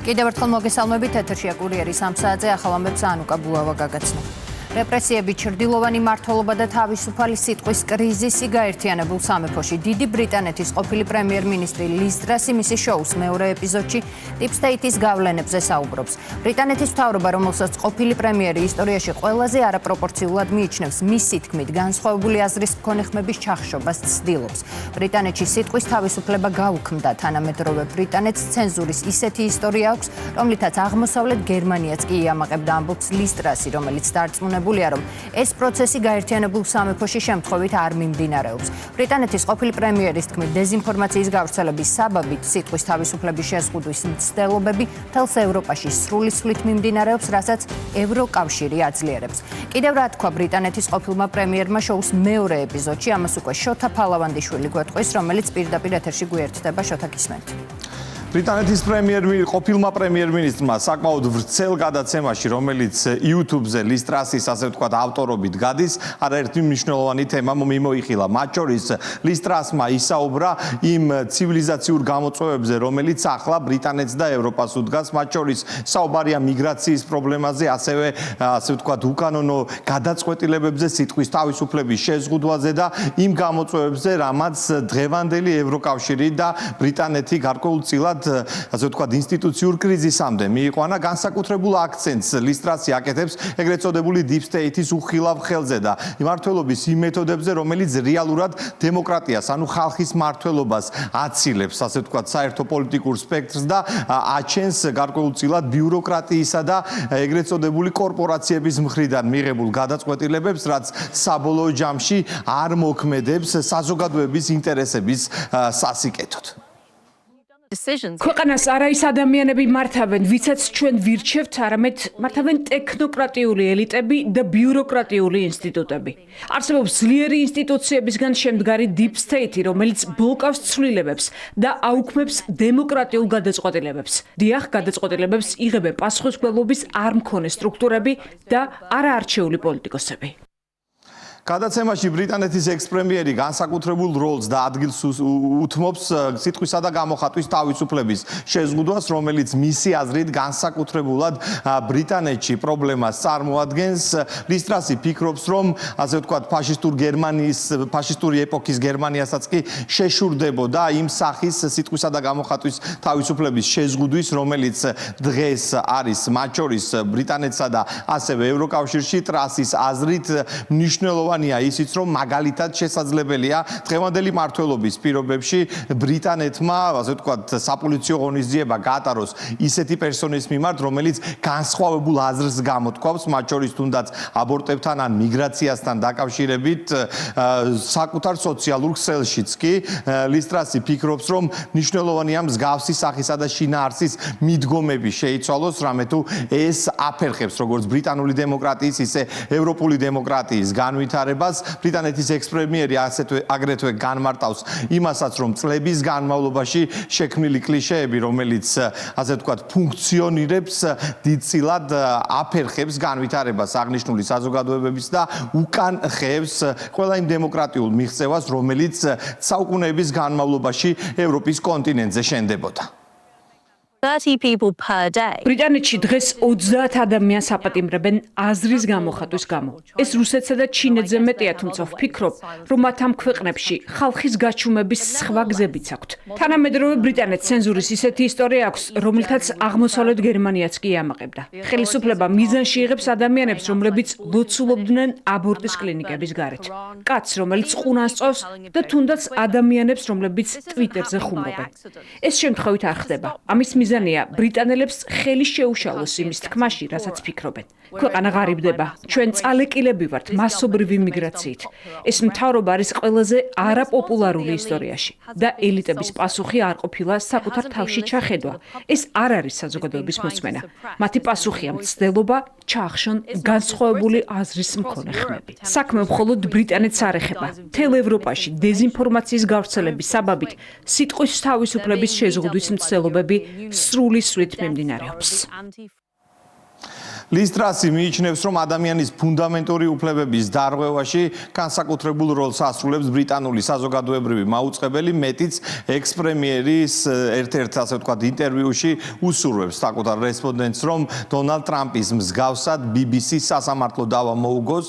კიდევ ერთხელ მოგესალმებით, ეთერშია კურიერის ამ საათზე ახალ ამბებს ანუკა ბულავა გაგაცნო. რეპრესიები, ჩრდილოვანი მმართველობა და თავისუფალი სიტყვის კრიზისი გაერთიანებულ სამეფოში. დიდი ბრიტანეთის ყოფილი პრემიერ-მინისტრი ლის ტრასი მისი შოუს მეორე ეპიზოდში Deep State-ის გავლენებზე საუბრობს. ბრიტანეთის მთავრობა, რომელსაც ყოფილი პრემიერი ისტორიაში ყველაზე არაპროპორციულად მიიჩნევს, მისი თქმით, განსხვავებული აზრის მქონე ხმების ჩახშობას ცდილობს. ბრიტანეთში სიტყვის თავისუფლება გაუქმდა, თანამედროვე ბრიტანეთს ცენზურის ისეთი ისტორია აქვს, რომლითაც აღმოსავლეთ გერმანიაც კი იამაყებდა, ამბობს ლის ტრასი, რომელიც დარწმუნებულია, რომ ეს პროცესი გაერთიანებულ სამეფოში შემთხვევით არ მიმდინარეობს. ბრიტანეთის ყოფილი პრემიერის თქმით, დეზინფორმაციის გავრცელების საბაბით სიტყვის თავისუფლების შეზღუდვის მცდელობები მთელს ევროპაში სრულისვლით მიმდინარეობს, რასაც ევროკავშირი აძლიერებს. კიდევ რა თქვა ბრიტანეთის ყოფილმა პრემიერმა შოუს მეორე ეპიზოდში, ამას უკვე შოთა ფალავანდიშვილი გვეტყვის, რომელიც პირდაპირ ეთერში გვიერთდება. შოთა, გისმენთ. ბრიტანეთის ყოფილმა პრემიერ-მინისტრმა საკმაოდ ვრცელ გადაცემაში, რომელიც YouTube-ზე ლის ტრასის, ასე ვთქვათ, ავტორობით გადის, არაერთი მნიშვნელოვანი თემა მიმოიხილა. მათ შორის ლის ტრასმა ისაუბრა იმ ცივილიზაციურ გამოწვევებზე, რომელიც ახლა ბრიტანეთს და ევროპას უდგას, მათ შორის საუბარია მიგრაციის პრობლემაზე, ასევე, ასე ვთქვათ, უკანონო გადაწყვეტილებებზე, სიტყვის თავისუფლების შეზღუდვაზე და იმ გამოწვევებზე, რამაც დღევანდელი ევროკავშირი და ბრიტანეთი გარკვეულწილად ასე ვთქვათ, ინსტიტუციურ კრიზისამდე მიიყვანა. განსაკუთრებულ აქცენტს ლის ტრასი აკეთებს ეგრეთ წოდებული Deep State-ის უხილავ ხელზე და მმართველობის იმ მეთოდებზე, რომელიც რეალურად დემოკრატიას, ანუ ხალხის მმართველობას აცილებს, ასე ვთქვათ, საერთო პოლიტიკურ სპექტრს და აჩენს გარკვეულწილად ბიუროკრატიისა და ეგრეთ წოდებული კორპორაციების მხრიდან მიღებულ გადაწყვეტილებებს, რაც საბოლოო ჯამში არ მოქმედებს საზოგადოების ინტერესების სასიკეთოდ. ქვეყანას არა ის ადამიანები მართავენ, ვიცაც ჩვენ ვირჩევთ, არამედ მართავენ ტექნოკრატიული ელიტები და ბიუროკრატიული ინსტიტუტები. არსებობს ძლიერი ინსტიტუციებისგან შემდგარი Deep State, რომელიც ბლოკავს ცვლილებებს და აუქმებს დემოკრატიულ გადაწყვეტილებებს. დიახ, გადაწყვეტილებებს იღებენ პასუხისმგებლობის არ მქონე სტრუქტურები და არაარჩეული პოლიტიკოსები. გადაცემაში ბრიტანეთის ექს-პრემიერი განსაკუთრებულ როლს და ადგილს უთმობს სიტყვისა და გამოხატვის თავისუფლების შეზღუდვას, რომელიც მისი აზრით განსაკუთრებულად ბრიტანეთში პრობლემას წარმოადგენს. ლის ტრასი ფიქრობს, რომ ასე ვთქვათ, ფაშისტური ეპოქის გერმანიასაც კი შეშურდებოდა იმ სახის სიტყვისა და გამოხატვის თავისუფლების შეზღუდვის, რომელიც დღეს არის მათ შორის ბრიტანეთსა და ასევე ევროკავშირში. ტრასის აზრით მნიშვნელოვანი ისიც, რომ მაგალითად შესაძლებელია დღევანდელი მმართველობის პირობებში ბრიტანეთმა, ასე ვთქვათ, საპოლიციო ღონისძიება გაატაროს ისეთი პერსონის მიმართ, რომელიც განსხვავებულ აზრს გამოთქვავს, მათ შორის თუნდაც აბორტებთან ან მიგრაციასთან დაკავშირებით, საკუთარ სოციალურ ქსელშიც კი ლის ტრასი ფიქრობს, რომ მნიშვნელოვანია მსგავსი სახისა და შინაარსის მიდგომები შეიცვალოს, რამე თუ ეს აფერხებს როგორც ბრიტანული დემოკრატიის, ისე ევროპული დემოკრატიის განვითარებას. ბრიტანეთის ექს-პრემიერი აგრეთვე განმარტავს იმასაც, რომ წლების განმავლობაში შექმნილი კლიშეები, რომელიც ასე ვთქვათ, ფუნქციონირებს, დიდწილად აფერხებს განვითარებას აღნიშნული საზოგადოებების და უკან ხევს ყველა იმ დემოკრატიულ მიღწევას, რომელიც საუკუნეების განმავლობაში ევროპის კონტინენტზე შენდებოდა. 30 people per day. ბრიტანეთში დღეს 30 ადამიანს აპატიმრებენ აზრის გამოხატვის გამო. ეს რუსეთსა და ჩინეთზე მეტია, თუმცა ვფიქრობ, რომ მათ ამ ქვეყნებში ხალხის გაჩუმების სხვა გზებიც აქვთ. თანამედროვე ბრიტანეთს ცენზურის ისეთი ისტორია აქვს, რომლითაც აღმოსავლეთ გერმანიაც კი ამაყებდა. ხელისუფლება მიზანში იღებს ადამიანებს, რომლებიც ლოცულობდნენ აბორტის კლინიკების გარეთ. კაცს, რომელიც ყუნას წოვს და თუნდაც ადამიანებს, რომლებიც Twitter-ზე ხუმრობენ. ეს შემთხვევით არ ხდება. ამის მიზანია ბრიტანელებს ხელი შეუშალოს იმის თქმაში, რასაც ფიქრობენ. ქვეყანა ღარიბდება. ჩვენ წალეკილები ვართ მასობრივი მიგრაციით. ეს მთავრობა არის ყველაზე არაპოპულარული ისტორიაში და ელიტების პასუხი არ ყოფილა საკუთარ თავში ჩახედვა. ეს არ არის საზოგადოების მოსმენა. მათი პასუხია მცდელობა ჩაახშონ განსხვავებული აზრის მქონე ხმები. საქმე მხოლოდ ბრიტანეთს არ ეხება. მთელ ევროპაში დეზინფორმაციის გავრცელების საბაბით სიტყვის თავისუფლების შეზღუდვის მცდელობები სრულისვლით მიმდინარეობს. ლის ტრასი მიიჩნევს, რომ ადამიანის ფუნდამენტური უფლებების დარღვევაში განსაკუთრებულ როლს ასრულებს ბრიტანული საზოგადოებრივი მაუწყებელი, მეტიც ექს-პრემიერის ერთ-ერთ ასე ვთქვათ ინტერვიუში უსურვებს საკუთარ რესპონდენტს, რომ დონალდ ტრამპის მსგავსად BBC სასამართლო დავა მოუგოს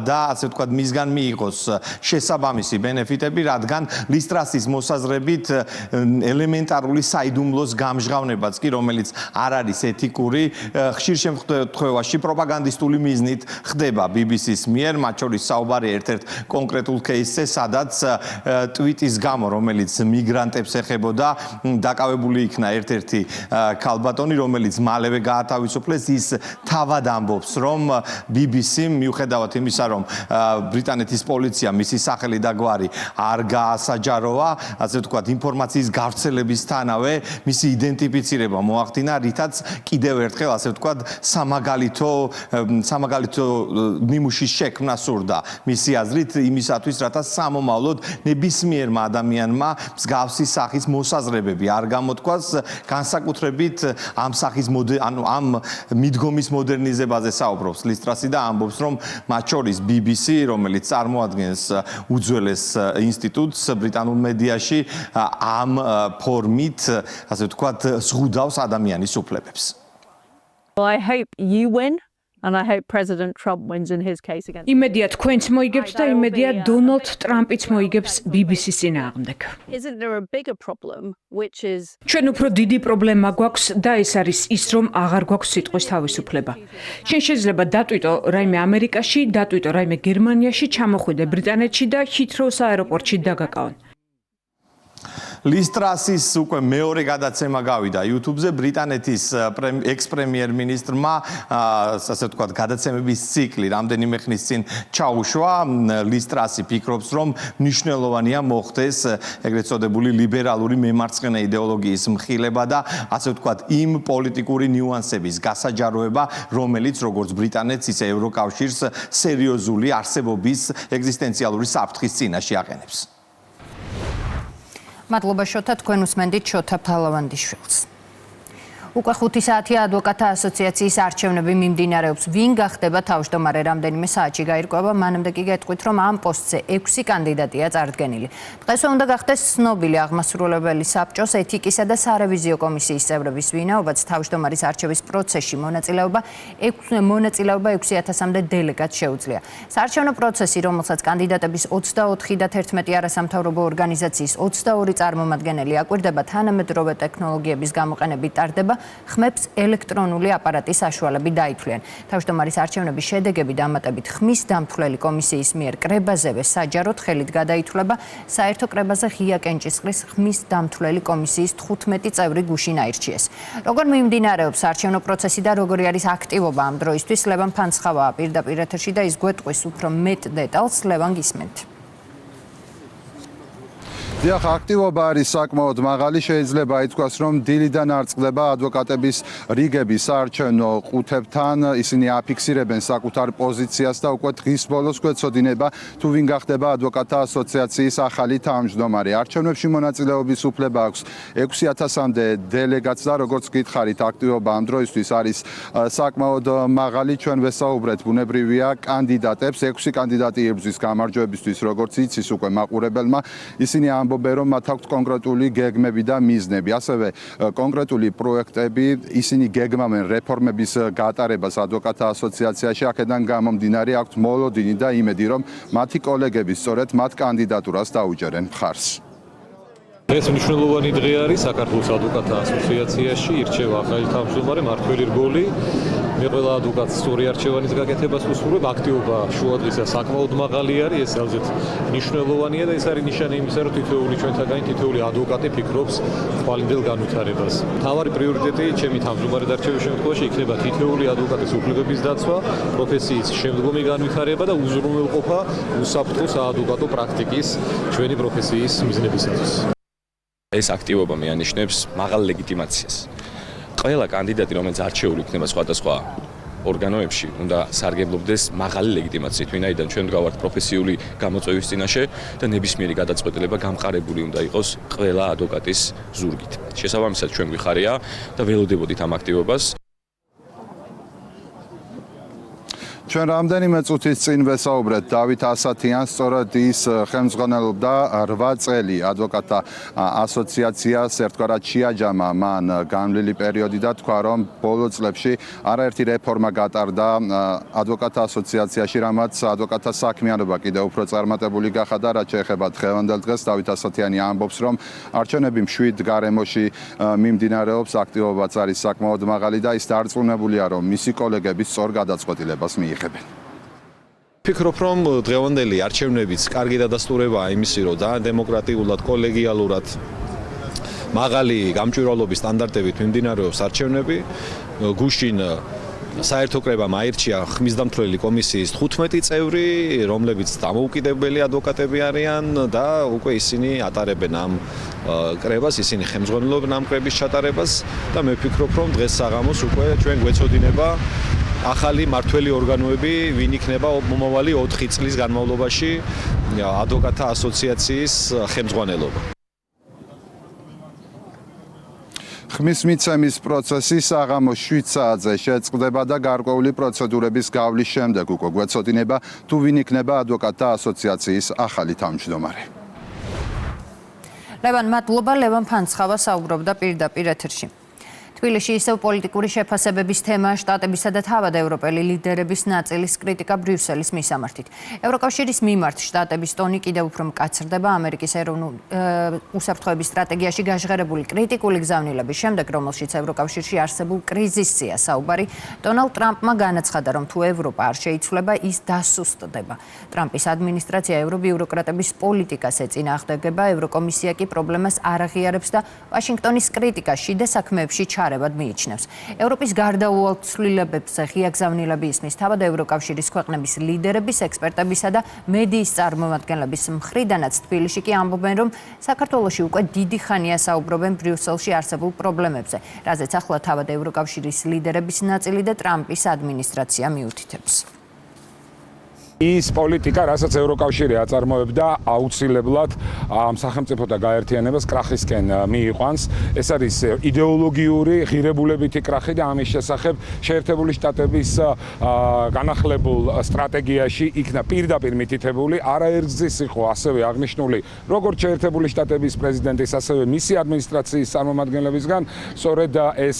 და ასე ვთქვათ მისგან მიიღოს შესაბამისი ბენეფიტები, რადგან ლის ტრასის მოსაზრებით ელემენტარული საიდუმლოს გამჟღავნებაც კი, რომელიც არ არის ეთიკური, ხშირ შემთხვევაში პროპაგანდისტული მიზნით ხდება BBC-ს მიერ, მათ შორის საუბარი ერთ-ერთ კონკრეტულ кейსზე, სადაც ტვიტის გამო, რომელიც მიგრანტებს ეხებოდა, დაკავებული იქნა ერთ-ერთი ქალბატონი, რომელიც მალევე გაათავისუფლეს. ის თავად ამბობს, რომ BBC-მ მიუხედავად იმისა, რომ ბრიტანეთის პოლიცია მისი სახელი და გვარი არ გაასაჯაროა, ასე ვთქვათ, ინფორმაციის გავრცელებისთანავე მისი იდენტიფიცირება მოახდინა, რითაც კიდევ ერთხელ ასე ვთქვათ, სამაგალითო ნიმუშის შექმნა სურდა მისი აზრით იმისათვის, რათა სამომავლოდ ნებისმიერმა ადამიანმა მსგავსი სახის მოსაზრებები არ გამოთქვას, განსაკუთრებით ამ სახის ამ მიდგომის მოდერნიზებაზე საუბრობს ლის ტრასი და ამბობს, რომ მათ შორის BBC, რომელიც წარმოადგენს უძველეს ინსტიტუტს ბრიტანულ მედიაში, ამ ფორმით, ასე ვთქვათ, ზღუდავს ადამიანის უფლებებს. Well, I hope you win, and I hope President Trump wins in his case against. იმედია თქვენც მოიგებს და იმედია დონალდ ტრამპიც მოიგებს BBC-ს წინააღმდეგ. Isn't there a bigger problem, which is ჩვენ უფრო დიდი პრობლემა გვაქვს და ეს არის ის, რომ აღარ გვაქვს სიტყვის თავისუფლება. შენ შეიძლება დატვიტო რაიმე ამერიკაში, დატვიტო რაიმე გერმანიაში, ჩამოხვიდე ბრიტანეთში და ჰითროუს აეროპორტში დაგაკავონ. ლის ტრასის უკვე მეორე გადაცემა გავიდა YouTube-ზე ბრიტანეთის ექს-პრემიერ-მინისტრმა, ასე ვთქვათ, გადაცემების ციკლი რამდენიმე ხნის წინ ჩაუშვა. ლის ტრასი ფიქრობს, რომ მნიშვნელოვანია მოხდეს ეგრეთ წოდებული ლიბერალური მემარცხენე იდეოლოგიის მხილება და ასე ვთქვათ, იმ პოლიტიკური ნიუანსების გასაჯაროება, რომელიც როგორც ბრიტანეთს, ისე ევროკავშირს სერიოზული არსებობის ეგზისტენციალური საფრთხის წინაშე აყენებს. მადლობა შოთა, თქვენ უსმენდით შოთა ფალავანდიშვილს. უკვე 5 საათია ადვოკატთა ასოციაციის არჩევნები მიმდინარეობს. ვინ გახდება თავმჯდომარე, რამდენიმე საათში გაირკვევა, მანამდე კი გეტყვით, რომ ამ პოსტზე 6 კანდიდატია წარდგენილი. დღესვე უნდა გახდეს ცნობილი აღმასრულებელი საბჭოს ეთიკისა და სარევიზიო კომისიის წევრების ვინაობაც თავმჯდომარის არჩევის პროცესში მონაწილეობა 6,000-მდე დელეგატს შეუძლია. საარჩევნო პროცესი, რომელსაც კანდიდატების 24 და 11 არასამთავრობო ორგანიზაციის 22 წარმომადგენელი აკვირდება, თანამედროვე ტექნოლოგიების გამოყენებით ტარდება. ხმებს ელექტრონული აპარატის საშუალებით დაითვლიან. თავმჯდომარის არჩევნების შედეგები დამატებით ხმის დამთვლელი კომისიის მიერ კრებაზევე საჯაროდ ხელით გადაითვლება. საერთო კრებაზე ღია კენჭისყრის ხმის დამთვლელი კომისიის 15 წევრი გუშინ აირჩიეს. როგორ მიმდინარეობს არჩევნო პროცესი და როგორი არის აქტივობა ამ დროისთვის, ლევან ფანცხავაა პირდაპირ ეთერში და ის გვეტყვის უფრო მეტ დეტალს. ლევან, გისმენთ. დიახ, აქტივობა არის საკმაოდ მაღალი, შეიძლება ითქვას, რომ დილიდან არწყდება ადვოკატების რიგები საარჩევნო ყუთებთან, ისინი აფიქსირებენ საკუთარ პოზიციას და უკვე დღის ბოლოს გვეცოდინება, თუ ვინ გახდება ადვოკატთა ასოციაციის ახალი თავმჯდომარე. არჩევნებში მონაწილეობის უფლება აქვს 6,000-მდე დელეგატს და როგორც გითხარით, აქტივობა ამ დროისთვის არის საკმაოდ მაღალი. ჩვენ ვესაუბრეთ ბუნებრივია კანდიდატებს, 6 კანდიდატი იბრძვის გამარჯვებისთვის, როგორც იცის უკვე მაყურებელმა, ისინი ამბობენ, რომ მათ აქვთ კონკრეტული გეგმები და მიზნები, ასევე კონკრეტული პროექტები, ისინი გეგმავენ რეფორმების გატარებას ადვოკატთა ასოციაციაში, აქედან გამომდინარე აქვთ მოლოდინი და იმედი, რომ მათი კოლეგები სწორედ მათ კანდიდატურას დაუჯერენ მხარს. ეს მნიშვნელოვანი დღე არის საქართველოს ადვოკატთა ასოციაციაში, ირჩევა ახალი თავმჯდომარე, მართველი რგოლი. მე ყველა ადვოკატს სწორი არჩევანის გაკეთებას ვუსურვებ, აქტივობა შუადღისა საკმაოდ მაღალი არის, ეს ძალზედ მნიშვნელოვანია და ეს არის ნიშანი იმისა, რომ თითოეული ჩვენთაგანი თითოეული ადვოკატი ფიქრობს თვალინდელ განვითარებას. მთავარი პრიორიტეტი ჩემი თავმჯდომარე არჩევის შემთხვევაში იქნება თითოეული ადვოკატის უფლებების დაცვა, პროფესიის შემდგომი განვითარება და უზრუნველყოფა უსაფრთხო საადვოკატო პრაქტიკის ჩვენი პროფესიის მიზნებისათვის. ეს აქტივობა მეანიშნებს მაღალ ლეგიტიმაციას. ყველა კანდიდატი, რომელიც არჩეული იქნება სხვადასხვა ორგანოებში, უნდა სარგებლობდეს მაღალი ლეგიტიმაციით, ვინაიდან ჩვენ ვდგავართ პროფესიული გამოწვევის წინაშე და ნებისმიერი გადაწყვეტილება გამყარებული უნდა იყოს ყველა ადვოკატის ზურგით. შესაბამისად, ჩვენ გვიხარია და ველოდებოდით ამ აქტივობას. ჩვენ რამდენიმე წუთის წინ ვესაუბრეთ დავით ასათიანს, სწორედ ის ხელმძღვანელობდა 8 წელი ადვოკატთა ასოციაციას, ერთგვარად შეაჯამა მან განვლილი პერიოდი და თქვა, რომ ბოლო წლებში არაერთი რეფორმა გატარდა ადვოკატთა ასოციაციაში, რამაც ადვოკატთა საქმიანობა კიდევ უფრო წარმატებული გახადა, რაც შეეხება დღევანდელ დღეს. დავით ასათიანი ამბობს, რომ არჩევნები მშვიდ გარემოში მიმდინარეობს, აქტივობაც არის საკმაოდ მაღალი და ის დარწმუნებულია, რომ მისი კოლეგები სწორ გადაწყვეტილებას მიიღებენ. ვფიქრობ, რომ დღევანდელი არჩევნებიც კარგი დადასტურებაა იმისი, რომ ძალიან დემოკრატიულად, კოლეგიალურად მაღალი გამჭვირვალობის სტანდარტებით მიმდინარეობს არჩევნები. გუშინ საერთო კრებამ აირჩია ხმისდამთვლელი კომისიის 15 წევრი, რომლებიც დამოუკიდებელი ადვოკატები არიან და უკვე ისინი ატარებენ ამ კრებას, ისინი ხელმძღვანელობენ ამ კრების ჩატარებას და მე ვფიქრობ, რომ დღეს საღამოს უკვე ჩვენ გვეცოდინება ახალი მართველი ორგანოები, ვინ იქნება მომავალი 4 წლის განმავლობაში ადვოკატთა ასოციაციის ხელმძღვანელობა. ხმის მიცემის პროცესი საღამოს 7 საათზე შეწყდება და გარკვეული პროცედურების გავლის შემდეგ უკვე გვეცოდინება თუ ვინ იქნება ადვოკატთა ასოციაციის ახალი თავმჯდომარე. ლევან, მადლობა. ლევან ფანცხავა საუბრობდა პირდაპირ ეთერში. თბილისში ისევ პოლიტიკური შეფასებების თემა შტატებისა და თავად ევროპელი ლიდერების ნაწილის კრიტიკა ბრიუსელის მისამართით. ევროკავშირის მიმართ შტატების ტონი კიდევ უფრო მკაცრდება ამერიკის ეროვნულ უსაფრთხოების სტრატეგიაში გაჟღერებული კრიტიკული გზავნილების შემდეგ, რომელშიც ევროკავშირში არსებულ კრიზისზეა საუბარი. დონალდ ტრამპმა განაცხადა, რომ თუ ევროპა არ შეიცვლება, ის დასუსტდება. ტრამპის ადმინისტრაცია ევრობიუროკრატების პოლიტიკას ეწინააღმდეგება, ევროკომისია კი პრობლემას არ აღიარებს და ვაშინგტონის კრიტიკას შიდა საქმეებში ჩარევად მიიჩნევს. ევროპის გარდაუვალ ცვლილებებზე ღია გზავნილები ისმის თავად ევროკავშირის ქვეყნების ლიდერების, ექსპერტებისა და მედიის წარმომადგენლების მხრიდანაც თბილისში კი ამბობენ, რომ საქართველოში უკვე დიდი ხანია საუბრობენ ბრიუსელში არსებულ პრობლემებზე, რაზეც ახლა თავად ევროკავშირის ლიდერების ნაწილი და ტრამპის ადმინისტრაცია მიუთითებს. ის პოლიტიკა, რასაც ევროკავშირი აწარმოებდა, აუცილებლად ამ სახელმწიფოთა გაერთიანებას კრახისკენ მიიყვანს. ეს არის იდეოლოგიური, ღირებულებითი კრახი და ამის შესახებ შეერთებული შტატების განახლებულ სტრატეგიაში იქნა პირდაპირ მითითებული, არაერთგზის იყო ასევე აღნიშნული როგორც შეერთებული შტატების პრეზიდენტის, ასევე მისი ადმინისტრაციის წარმომადგენლებისგან, სწორედ ეს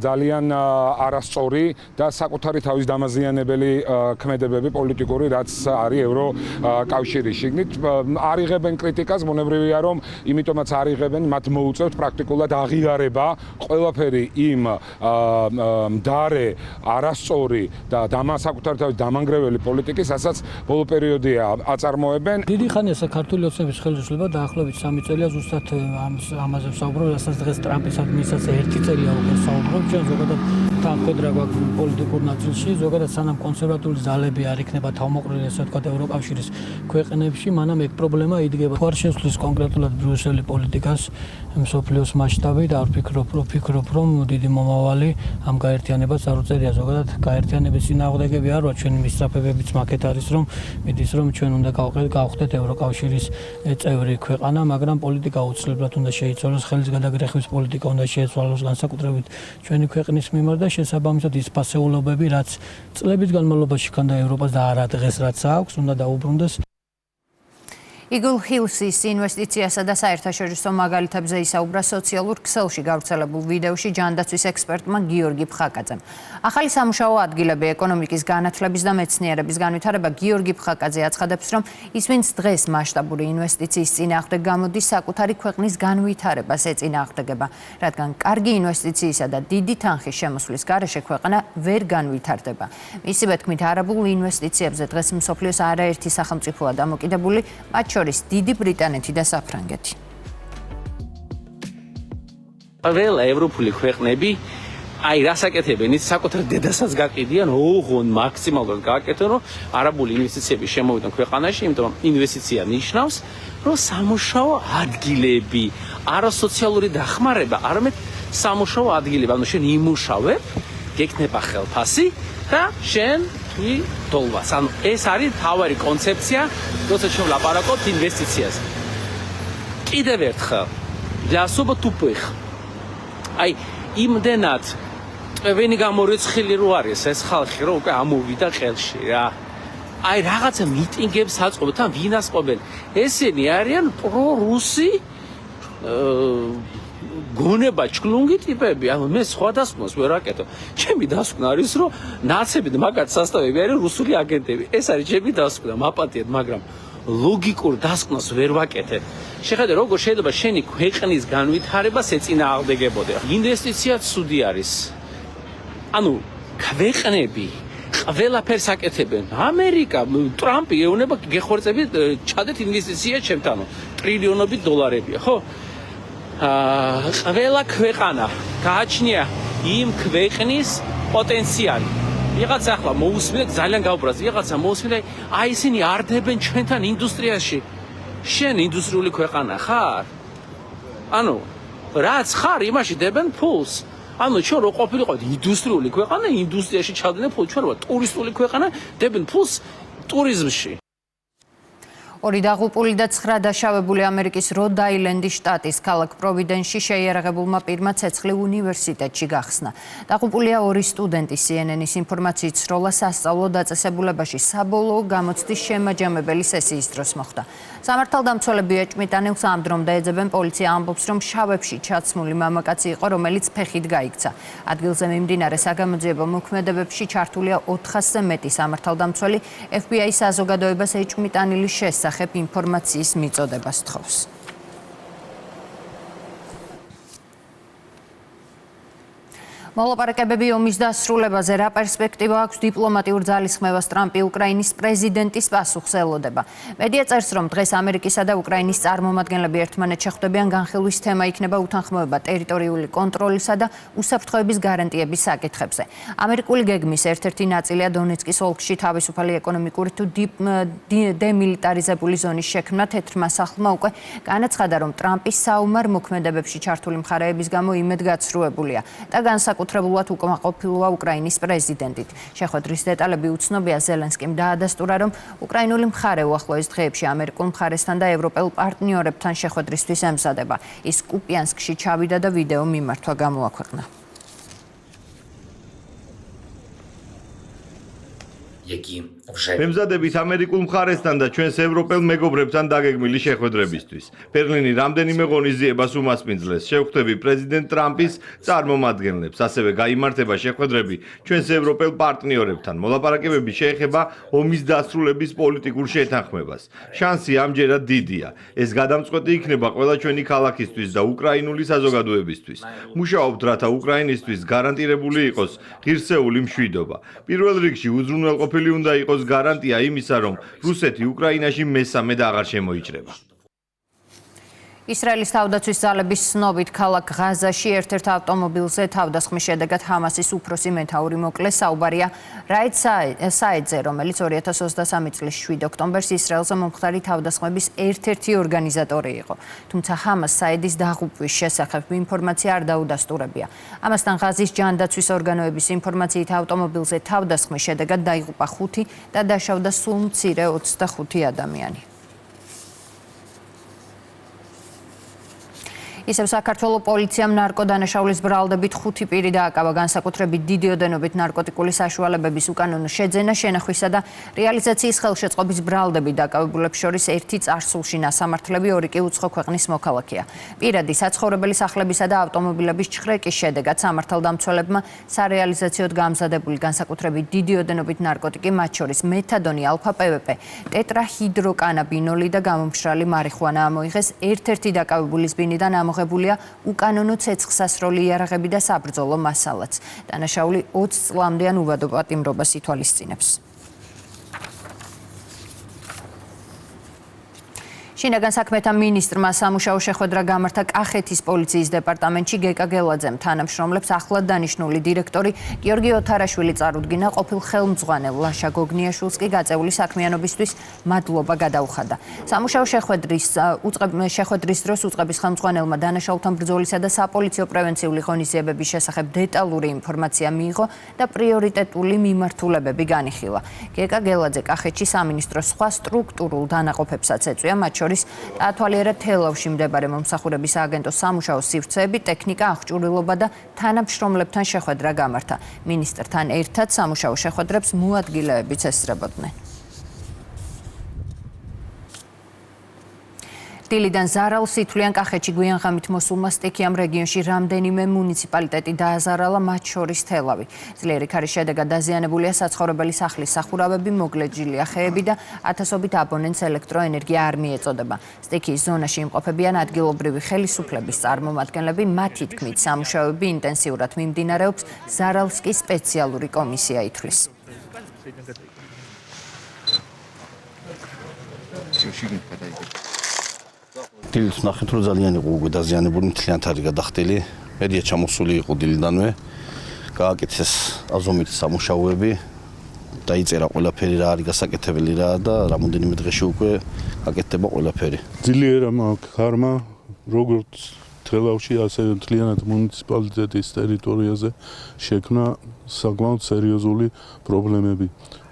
ძალიან არასწორი და საკუთარი თავის დამაზიანებელი ქმედებები პოლიტიკური რაც არის ევროკავშირის შიგნით არიღებენ კრიტიკას, მონებრივია რომ იმიტომაც არიღებენ, მათ მოუწევთ პრაქტიკულად აღიარება ყველაფერი იმ მდარე, არასწორი და საკუთარი თავის დამანგრეველი პოლიტიკის, რასაც ბოლო პერიოდია აწარმოებენ. დიდი ხანია საქართველოს ოცნების ხელისუფლება დაახლოებით 3 წელია ზუსტად ამაზე ვსაუბრობ, რასაც დღეს ტრამპის ადმინისტრაცია 1 წელია უკვე საუბრობს, ჩვენ ზოგადად თანხმედრა გვაქვს პოლიტიკურ ნაწილში, ზოგადად სანამ კონსერვატული ძალები არ იქნება თავმოყრილი, ასე ვთქვათ, ევროკავშირის ქვეყნებში, მანამ ეგ პრობლემა იდგება. თუ არ შესვლის კონკრეტულად ბრიუსელი პოლიტიკას მსოფლიოს მასშტაბით, არ ვფიქრობ, რომ დიდი მომავალი ამ გაერთიანებას არ უწევია. ზოგადად გაერთიანების წინააღმდეგები არ ვართ, ჩვენი მისწრაფებებიც მაგეთ არის, რომ მიდის, რომ ჩვენ უნდა გავხდეთ ევროკავშირის წევრი ქვეყანა, მაგრამ პოლიტიკა აუცილებლად უნდა შეიცვალოს, ხელის გადაგრეხვის პოლიტიკა უნდა შეიცვალოს განსაკუთრებით ჩვენი ქვეყნის მიმართ და შესაბამისად ის ფასეულობები, რაც წლების განმავლობაში ქონდა ევროპას და არა დღეს რაც აქვს, უნდა დაუბრუნდეს. Eagle Hills-ის ინვესტიციასა და საერთაშორისო მაგალითებზე ისაუბრა სოციალურ ქსელში გავრცელებულ ვიდეოში ჯანდაცვის ექსპერტმა გიორგი ფხაკაძემ. ახალი სამუშაო ადგილები, ეკონომიკის განათლების და მეცნიერების განვითარება გიორგი ფხაკაძე აცხადებს, რომ ის ვინც დღეს მასშტაბური ინვესტიციის წინააღმდეგ გამოდის, საკუთარი ქვეყნის განვითარებას ეწინააღმდეგება, რადგან კარგი ინვესტიციისა და დიდი თანხის შემოსვლის გარეშე ქვეყანა ვერ განვითარდება. მისივე თქმით, არაბულ ინვესტიციებზე დღეს მსოფლიოს არაერთი სახელმწიფოა დამოკიდებული, მათ შორის დიდი ბრიტანეთი და საფრანგეთი. ყველა ევროპული ქვეყნები აი რასაკეთებენ, ის საკუთარ დედასაც გაყიდიან, ოღონ მაქსიმალურად გააკეთონ, რომ არაბული ინვესტიციები შემოვიდნენ ქვეყანაში, იმიტომ რომ ინვესტიცია ნიშნავს, რომ სამუშაო ადგილები, არა სოციალური დახმარება, არამედ სამუშაო ადგილები, ანუ შენ იმუშავებ, გექნება ხელფასი და შენ დოლვას. ანუ ეს არის თავარი კონცეფცია, როცა ჩვენ ვლაპარაკობთ ინვესტიციაზე. კიდევ ერთხელ, для особо тупых. აი, იმდენად ტვევენი გამორიცხილი რო არის ეს ხალხი რო უკვე ამოვიდა ხელში რა. აი რაღაცა მიტინგებს აწყობენ, თან ვინ ასყობენ? ესენი არიან პრო-რუსი გონება ჩქლუნგი ტიპები, ანუ მე სხვადასხვას ვერ აკეთო. ჩემი დასკვნა არის, რომ ნაცები და მაგათ სასწავლები არიან რუსული აგენტები. ეს არის ჩემი დასკვნა, მაპატიეთ, მაგრამ ლოგიკურ დასკვნას ვერ ვაკეთებ. შეხედე, როგორ შეიძლება შენი ქვეყნის განვითარებას ეწინააღმდეგებოდე. ინვესტიციაც ცუდი არის. ანუ ქვეყნები ყველაფერს აკეთებენ. ამერიკა, ტრამპი ეუბნება გეხორცებით ჩადეთ ინვესტიცია ჩემთანო. ტრილიონობით დოლარებია, ხო? ყველა ქვეყანა გააჩნია იმ ქვეყნის პოტენციალი. ვიღაცა ახლა მოусმინეთ ძალიან გავბრაზ, ვიღაცა მოусმინე, აი ისინი არდებენ ჩვენთან ინდუსტრიაში. შენ ინდუსტრიული ქვეყანა ხარ? ანუ რაც ხარ, იმაში დებენ ფულს. ანუ ჩვენ რო ყოფილიყავით ინდუსტრიული ქვეყანა, ინდუსტრიაში ჩავდნენ ფულს, ჩვენ ვართ ტურისტული ქვეყანა, დებენ ფულს ტურიზმში. ორი დაღუპული და 9 დაშავებული ამერიკის როდ-აილენდის შტატის ქალაქ პროვიდენსში შეიარაღებულმა პირმა ცეცხლი უნივერსიტეტში გახსნა. დაღუპულია 2 სტუდენტი. CNN-ის ინფორმაციით სროლა სასწავლო დაწესებულებაში საბოლოო გამოცდის შემაჯამებელი სესიის დროს მოხდა. სამართალდამცველები ეჭვმიტანილს ამ დრომდე ეძებენ. პოლიცია ამბობს, რომ შავებში ჩაცმული მამაკაცი იყო, რომელიც ფეხით გაიქცა. ადგილზე მიმდინარე საგამოძიებო მოქმედებებში ჩართულია 400-ზე მეტი სამართალდამცველი. FBI საზოგადოებას ეჭვმიტანილის შესახებ ინფორმაციის მიწოდებას თხოვს. მოლაპარაკებები ომის დასრულებაზე რა პერსპექტივა აქვს დიპლომატიურ ძალისხმევას ტრამპი უკრაინის პრეზიდენტის პასუხს ელოდება. მედია წერს, რომ დღეს ამერიკისა და უკრაინის წარმომადგენლები ერთმანეთს შეხვდებიან. განხილვის თემა იქნება უთანხმოება ტერიტორიული კონტროლისა და უსაფრთხოების გარანტიების საკითხებზე. ამერიკული გეგმის ერთ-ერთი ნაწილია დონეცკის ოლქში თავისუფალი ეკონომიკური თუ დემილიტარიზებული ზონის შექმნა. თეთრმა სახლმა უკვე განაცხადა, რომ ტრამპის საომარ მოქმედებებში ჩართული მხარეების გამო იმედგაცრუებულია და განსაკუთრებულად უკმაყოფილოა უკრაინის პრეზიდენტით. შეხვედრის დეტალები უცნობია. ზელენსკიმ დაადასტურა, რომ უკრაინული მხარე უახლოეს დღეებში ამერიკულ მხარესთან და ევროპელ პარტნიორებთან შეხვედრისთვის ემზადება. ის კუპიანსკში ჩავიდა და ვიდეო მიმართვა გამოაქვეყნა. მემზადებით ამერიკულ მხარესთან და ჩვენს ევროპელ მეგობრებთან დაგეგმილი შეხვედრებისთვის. ბერლინი რამდენიმე ღონისძიებას უმასპინძლეს. შევხვდები პრეზიდენტ ტრამპის წარმომადგენლებს. ასევე გაიმართება შეხვედრები ჩვენს ევროპელ პარტნიორებთან. მოლაპარაკებები შეეხება ომის დასრულების პოლიტიკურ შეთანხმებას. შანსი ამჯერად დიდია. ეს გადამწყვეტი იქნება ყველა ჩვენი ქალაქისთვის და უკრაინული საზოგადოებისთვის. მუშაობთ, რათა უკრაინისთვის გარანტირებული იყოს ღირსეული მშვიდობა. პირველ რიგში უზრუნველყოფილი უნდა იყოს გარანტია იმისა, რომ რუსეთი უკრაინაში მესამედ აღარ შემოიჭრება. ისრაელის თავდაცვის ძალების ცნობით ქალაქ ღაზაში ერთ-ერთ ავტომობილზე თავდასხმის შედეგად ჰამასის უფროსი მეთაური მოკლეს. საუბარია რაით საედზე, რომელიც 2023 წლის 7 ოქტომბერს ისრაელზე მომხდარი თავდასხმების ერთ-ერთი ორგანიზატორი იყო. თუმცა ჰამას საედის დაღუპვის შესახებ ინფორმაცია არ დაუდასტურებია. ამასთან ღაზის ჯანდაცვის ორგანოების ინფორმაციით ავტომობილზე თავდასხმის შედეგად დაიღუპა 5 და დაშავდა სულ მცირე 25 ადამიანი. ისევ საქართველოს პოლიციამ ნარკოდანაშაულის ბრალდებით 5 პირი დააკავა. განსაკუთრებით დიდი ოდენობით ნარკოტიკული საშუალებების უკანონო შეძენა, შენახვისა და რეალიზაციის ხელშეწყობის ბრალდებით დაკავებულებს შორის 1 წარსულში ნასამართლები, 2 კი უცხო ქვეყნის მოქალაქეა. პირადი საცხოვრებელი სახლებისა და ავტომობილების ჩხრეკის შედეგად სამართალდამცველებმა სარეალიზაციოდ გამზადებული განსაკუთრებით დიდი ოდენობით ნარკოტიკი, მათ შორის მეთადონი, ალფა-პვპ, ტეტრაჰიდროკანაბინოლი და გამომშრალი მარიხუანა ამოიღეს. ერთ-ერთი დაკავებულის ბინიდან ამოღებულია უკანონო ცეცხლსასროლი იარაღები და საბრძოლო მასალაც. დანაშაული 20 წლამდე ან უვადო პატიმრობას ითვალისწინებს. შინაგან საქმეთა მინისტრმა სამუშაო შეხვედრა გამართა კახეთის პოლიციის დეპარტამენტში. გეკა გელაძემ თანამშრომლებს ახლად დანიშნული დირექტორი გიორგი ოთარაშვილი წარუდგინა. ყოფილ ხელმძღვანელ ლაშა გოგნიაშვილს კი გაწეული საქმიანობისთვის მადლობა გადაუხადა. სამუშაო შეხვედრის დროს უწყების ხელმძღვანელმა დანაშაულთან ბრძოლისა და საპოლიციო პრევენციული ღონისძიებების შესახებ დეტალური ინფორმაცია მიიღო და პრიორიტეტული მიმართულებები განიხილა. გეკა გელაძე კახეთში სამინისტროს სხვა სტრუქტურულ დანაყოფებსაც ეწვია, მათ შორის დაათვალიერა თელავში მდებარე მომსახურების სააგენტოს სამუშაო სივრცეები, ტექნიკა, აღჭურვილობა და თანამშრომლებთან შეხვედრა გამართა. მინისტრთან ერთად სამუშაო შეხვედრებს მოადგილეებიც ესწრებოდნენ. დილიდან ზარალ სითვლიან კახეთში გვიანღამით მოსულმა სტიქიამ რეგიონში რამდენიმე მუნიციპალიტეტი დააზარალა, მათ შორის თელავი. ძლიერი ქარის შედეგად დაზიანებულია საცხოვრებელი სახლის სახურავები, მოგლეჯილია ხეები და ათასობით აბონენტს ელექტროენერგია არ მიეწოდება. სტიქიის ზონაში იმყოფებიან ადგილობრივი ხელისუფლების წარმომადგენლები, მათი თქმით სამუშაოები ინტენსიურად მიმდინარეობს, ზარალს კი სპეციალური კომისია ითვლის. დილით ნახეთ, რომ ძალიან იყო უკვე დაზიანებული, მთლიანად არის გადახდილი. მედია ჩამოსული იყო დილიდანვე. გააკეთეს აზომით სამუშაოები, დაიწერა ყველაფერი რა არის გასაკეთებელი რა და რამოდენიმე დღეში უკვე გაკეთდება ყველაფერი. ძლიერა მაქვს ხარმა, როგორც თელავში, ასევე მთლიანად მუნიციპალიტეტის ტერიტორიაზე შექმნა საკმაოდ სერიოზული პრობლემები.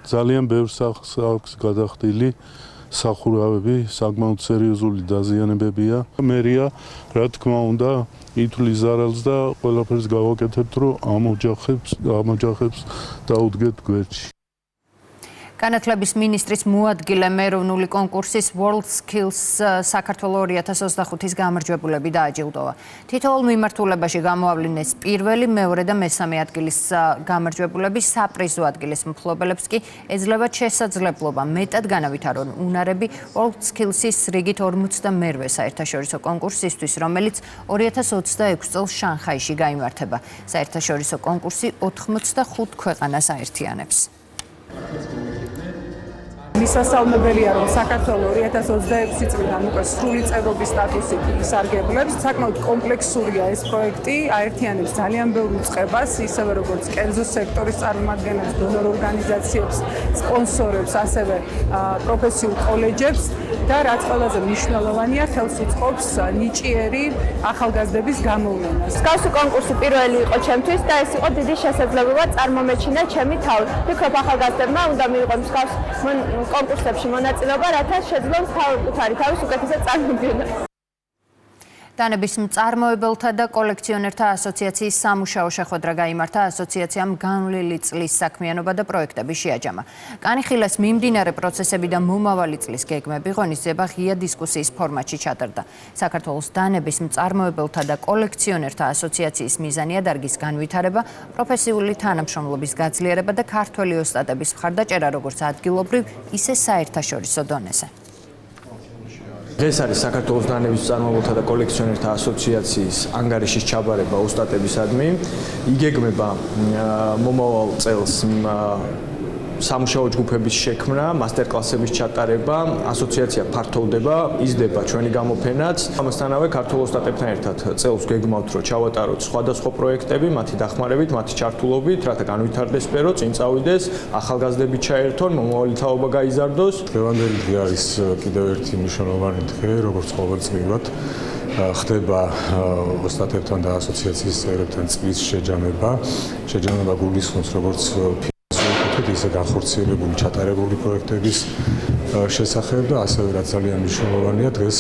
ძალიან ბევრ სახლს აქვს გადახდილი სახურავები, საკმაოდ სერიოზული დაზიანებებია. მერია, რა თქმა უნდა, ითვლის ზარალს და ყველაფერს გავაკეთებთ, რომ ამ ოჯახებს დაუდგეთ გვერდში. განათლების მინისტრის მოადგილე ეროვნული კონკურსის World Skills საქართველოს 2025-ის გამარჯვებულები დააჯილდოვა. თითოეულ მიმართულებაში გამოავლინეს პირველი, მეორე და მესამე ადგილის გამარჯვებულები, საპრიზო ადგილის მფლობელებს კი ეძლევათ შესაძლებლობა მეტად განავითარონ უნარები World Skills-ის რიგით 42-ვე საერთაშორისო კონკურსისთვის, რომელიც 2026 წელს შანხაიში გაიმართება. საერთაშორისო კონკურსი 85 ქვეყანას აერთიანებს. მისასალმებელია, რომ საქართველოს 2026 წლიდან უკვე სრული წევრობის სტატუსი ისარგებლებს. საკმაოდ კომპლექსურია ეს პროექტი, აერთიანებს ძალიან ბევრ უწყებას, ისევე როგორც კერძო სექტორის წარმომადგენლებს, დონორ ორგანიზაციებს, სპონსორებს, ასევე პროფესიულ კოლეჯებს და რაც ყველაზე მნიშვნელოვანია, ხელს უწყობს ნიჭიერი ახალგაზრდების გამოვლენას. მსგავსი კონკურსი პირველი იყო ჩემთვის და ეს იყო დიდი შესაძლებლობა წარმომეჩინა ჩემი თავი. ვფიქრობ, ახალგაზრდებმა უნდა მიიღონ მსგავს კონკურსებში მონაწილეობა, რათა შეძლონ თავი თავის უკეთესად წარმოგვიდგინონ. დანების მწარმოებელთა და კოლექციონერთა ასოციაციის სამუშაო შეხვედრა გაიმართა. ასოციაციამ განვლილი წლის საქმიანობა და პროექტები შეაჯამა. კანიხილას მიმდინარე პროცესები და მომავალი წლის გეგმები ღონისძიება ღია დისკუსიის ფორმატში ჩატარდა. საქართველოს დანების მწარმოებელთა და კოლექციონერთა ასოციაციის მიზანია დარგის განვითარება, პროფესიული თანამშრომლობის გაძლიერება და ქართველი ოსტატების მხარდაჭერა როგორც ადგილობრივ, ისე საერთაშორისო დონეზე. დღეს არის საქართველოს დანების მწარმოებელთა და კოლექციონერთა ასოციაციის ანგარიშის ჩაბარება ოსტატებისადმი. იგეგმება მომავალ წელს სამუშაო ჯგუფების შექმნა, მასტერკლასების ჩატარება, ასოციაცია ფართოვდება, იზრდება ჩვენი გამოფენაც. ამასთანავე ქართულ ოსტატებთან ერთად წელს გვეგმავთ, რომ ჩავატაროთ სხვადასხვა პროექტები, მათი დახმარებით, მათი ჩართულობით, რათა განვითარდეს სფერო, წინ წავიდეს, ახალგაზრდები ჩაერთონ, მომავალი თაობა გაიზარდოს. დღევანდელი დღე არის კიდევ ერთი მნიშვნელოვანი დღე, როგორც ყოველწლიურად ხდება ოსტატებთან და ასოციაციის წევრებთან წლის შეჯამება. შეჯამება გულისხმობს როგორც ისე განხორციელებული ჩატარებული პროექტების შესახებ და ასევე რაც ძალიან მნიშვნელოვანია დღეს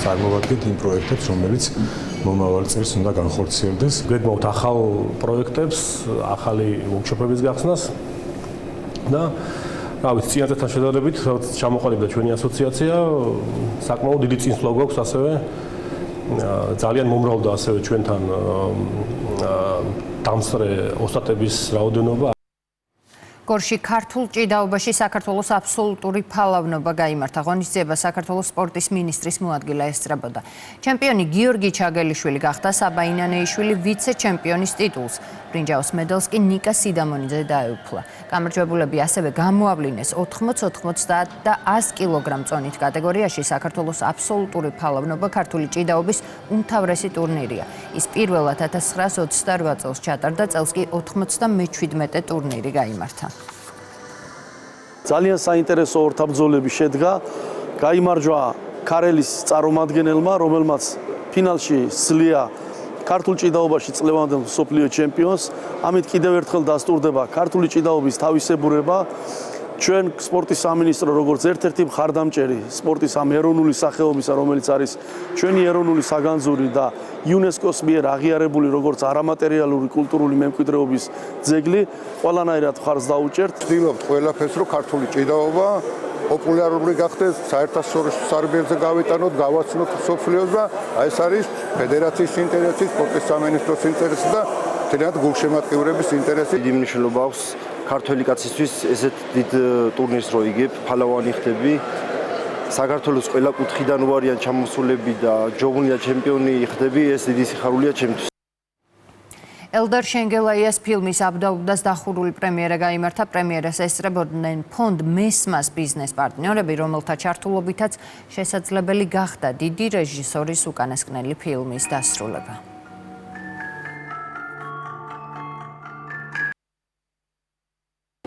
წარმოვადგეთ იმ პროექტებს, რომელიც მომავალ წელს უნდა განხორციელდეს. გვეგმავთ ახალ პროექტებს, ახალი ვორქშოპების გახსნას და რა ვიცი, წინასწართან შედარებით, რაც ჩამოყალიბდა ჩვენი ასოციაცია, საკმაოდ დიდი წინსვლა გვაქვს ასევე ძალიან მომრავლდა ასევე ჩვენთან დამსწრე ოსტატების რაოდენობა. გორში ქართულ ჭიდაობაში საქართველოს აბსოლუტური ფალავნობა გაიმართა. ღონისძიება საქართველოს სპორტის მინისტრის მოადგილე ესწრებოდა. ჩემპიონი გიორგი ჩაგელიშვილი გახდა, საბა ინანეიშვილი ვიცე-ჩემპიონის ტიტულს. ბრინჯაოს მედალს კი ნიკა სიდამონიძე დაეუფლა. გამარჯვებულები ასევე გამოავლინეს 80, 90 და 100 კილოგრამ წონით კატეგორიაში. საქართველოს აბსოლუტური ფალავნობა ქართული ჭიდაობის უმთავრესი ტურნირია. ის პირველად 1928 წელს ჩატარდა, წელს კი 97 ტურნირი გაიმართა. ძალიან საინტერესო ორთაბრძოლები შედგა. გაიმარჯვა ქარელის წარმომადგენელმა, რომელმაც ფინალში სძლია ქართულ ჭიდაობაში წლევანდელ მსოფლიო ჩემპიონს. ამით კიდევ ერთხელ დასტურდება ქართული ჭიდაობის თავისებურება. ჩვენ სპორტის სამინისტრო როგორც ერთ-ერთი მხარდამჭერი სპორტის ამ ეროვნული სახეობისა, რომელიც არის ჩვენი ეროვნული საგანძური და იუნესკოს მიერ აღიარებული როგორც არამატერიალური კულტურული მემკვიდრეობის ძეგლი, ყველანაირად მხარს დაუჭერთ. ვცდილობთ ყველაფერს, რომ ქართული ჭიდაობა პოპულარული გახდეს, საერთაშორისო სარბიელზე გავიტანოთ, გავაცნოთ მსოფლიოს და ეს არის ფედერაციის ინტერესი, სპორტის სამინისტროს ინტერესი და თუნდაც გულშემატკივრების ინტერესი. დიდი მნიშვნელობა აქვს ქართველი კაცისთვის ესეთ დიდ ტურნირს რო იგებ, ფალავანი ხდები. საქართველოს ყველა კუთხიდან უარიან ჩამოსულები და ჯოგუნია ჩემპიონი ხდები, ეს დიდი სიხარულია ჩემთვის. ელდარ შენგელაიას ფილმის აბდაუდას დახურული პრემიერა გაიმართა. პრემიერას ესწრებოდნენ ფონდ მესმას ბიზნეს პარტნიორები, რომელთა ჩართულობითაც შესაძლებელი გახდა დიდი რეჟისორის უკანასკნელი ფილმის დასრულება.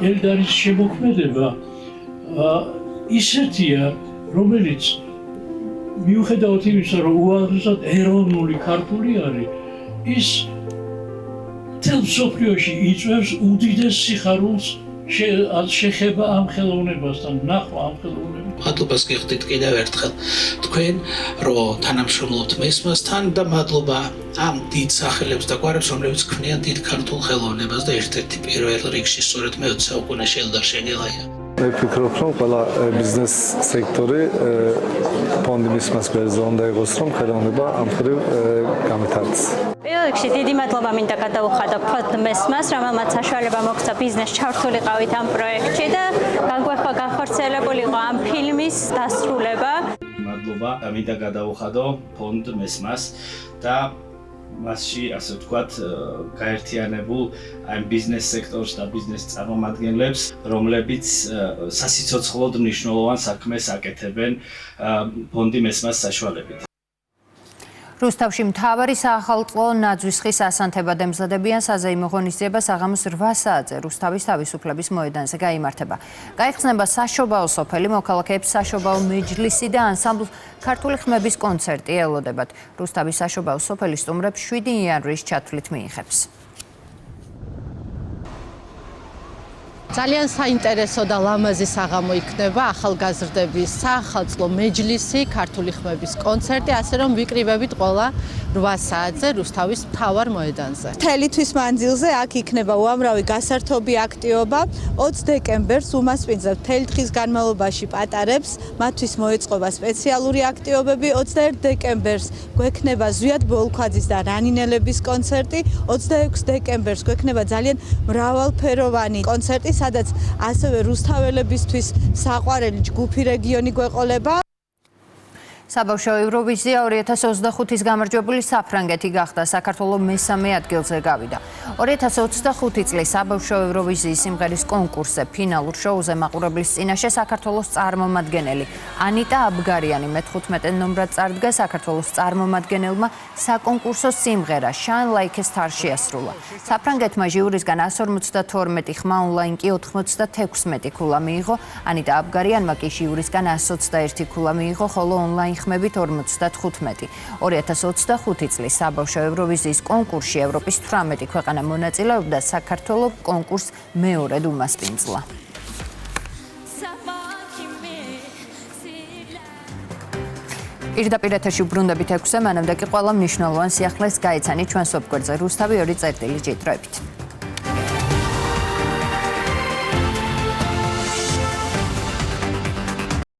ელდარის შემოქმედება ისეთია, რომელიც მიუხედავად იმისა, რომ უაღრესად ეროვნული ქართული არის, ის მთელ მსოფლიოში იწვევს უდიდეს სიხარულს შეხება ამ ხელოვნებასთან, ნახვა ამ ხელოვნებასთან. მადლობას გიხდით კიდევ ერთხელ თქვენ, რომ თანამშრომლობთ მესმასთან და მადლობა ამ დიდ სახელებს და გვარებს, რომლებიც ქმნიან დიდ ქართულ ხელოვნებას და ერთ-ერთი პირველ რიგში სწორედ მე-20 საუკუნეში ელდარ შენგელაია. მე ვფიქრობ, რომ ყველა ბიზნეს სექტორი ფონდი მესმას გვერდზე უნდა იყოს, რომ ხელოვნება ამ მხრივ გამეთარდეს. პირველ რიგში დიდი მადლობა მინდა გადაუხადო ფონდ მესმას, რომელმაც საშუალება მოგცა ბიზნეს ჩართულიყავით ამ პროექტში და განხორციელებულიყო ამ ფილმის დასრულება. მადლობა მინდა გადაუხადო ფონდ მესმას და მასში ასე ვთქვათ გაერთიანებულ ამ ბიზნეს სექტორს და ბიზნეს წარმომადგენლებს, რომლებიც სასიცოცხლოდ მნიშვნელოვან საქმეს აკეთებენ ფონდი მესმას საშუალებით. რუსთავში მთავარი საახალწლო ნაძვისხის ასანთებად ემზადებიან საზეიმო ღონისძიება საღამოს 8 საათზე რუსთავის თავისუფლების მოედანზე გაიმართება. გაიხსნება საშობაო სოფელი, მოქალაქეებს საშობაო მეჯლისი და ანსამბლ ქართული ხმების კონცერტი ელოდებათ. რუსთავის საშობაო სოფელი სტუმრებს 7 იანვრის ჩათვლით მიიღებს. ძალიან საინტერესო და ლამაზი საღამო იქნება ახალგაზრდების საახალწლო მეჯლისი, ქართული ხმების კონცერტი, ასე რომ ვიკრიბებით ყველა 8 საათზე რუსთავის მთავარ მოედანზე. მთელი თვის მანძილზე აქ იქნება უამრავი გასართობი აქტივობა. 20 დეკემბერს უმასპინძლებ მთელი დღის განმავლობაში პატარებს, მათთვის მოეწყობა სპეციალური აქტივობები. 21 დეკემბერს გვექნება ზვიად ბოლქვაძის და რანინელების კონცერტი. 26 დეკემბერს გვექნება ძალიან მრავალფეროვანი კონცერტი, სადაც ასევე რუსთაველებისთვის საყვარელი ჯგუფი რეგიონი გვეყოლება. საბავშვო ევროვიზია 2025-ის გამარჯვებული საფრანგეთი გახდა, საქართველოს მესამე ადგილზე გავიდა. 2025 წლის საბავშვო ევროვიზიის სიმღერის კონკურსზე ფინალურ შოუზე მაყურებლის წინაშე საქართველოს წარმომადგენელი ანიტა აბგარიანი მე-15 ნომრად წარდგა. საქართველოს წარმომადგენელმა საკონკურსო სიმღერა Shine Like a Star შეასრულა. საფრანგეთმა ჟიურისგან 152 ხმა, ონლაინ კი 96 ქულა მიიღო. ანიტა აბგარიანმა კი ჟიურისგან 121 ქულა მიიღო, ხოლო ონლაინ ხმებით 55. 2025 წლის საბავშვო ევროვიზიის კონკურსში ევროპის 18 ქვეყანა მონაწილეობდა, საქართველოს კონკურსს მეორედ უმასპინძლა. პირდაპირ ეთერში უბრუნდებით 6-ზე, მანამდე კი ყველა მნიშვნელოვან სიახლეს გაიცანით ჩვენს ვებგვერდზე რუსთავი 2.gt.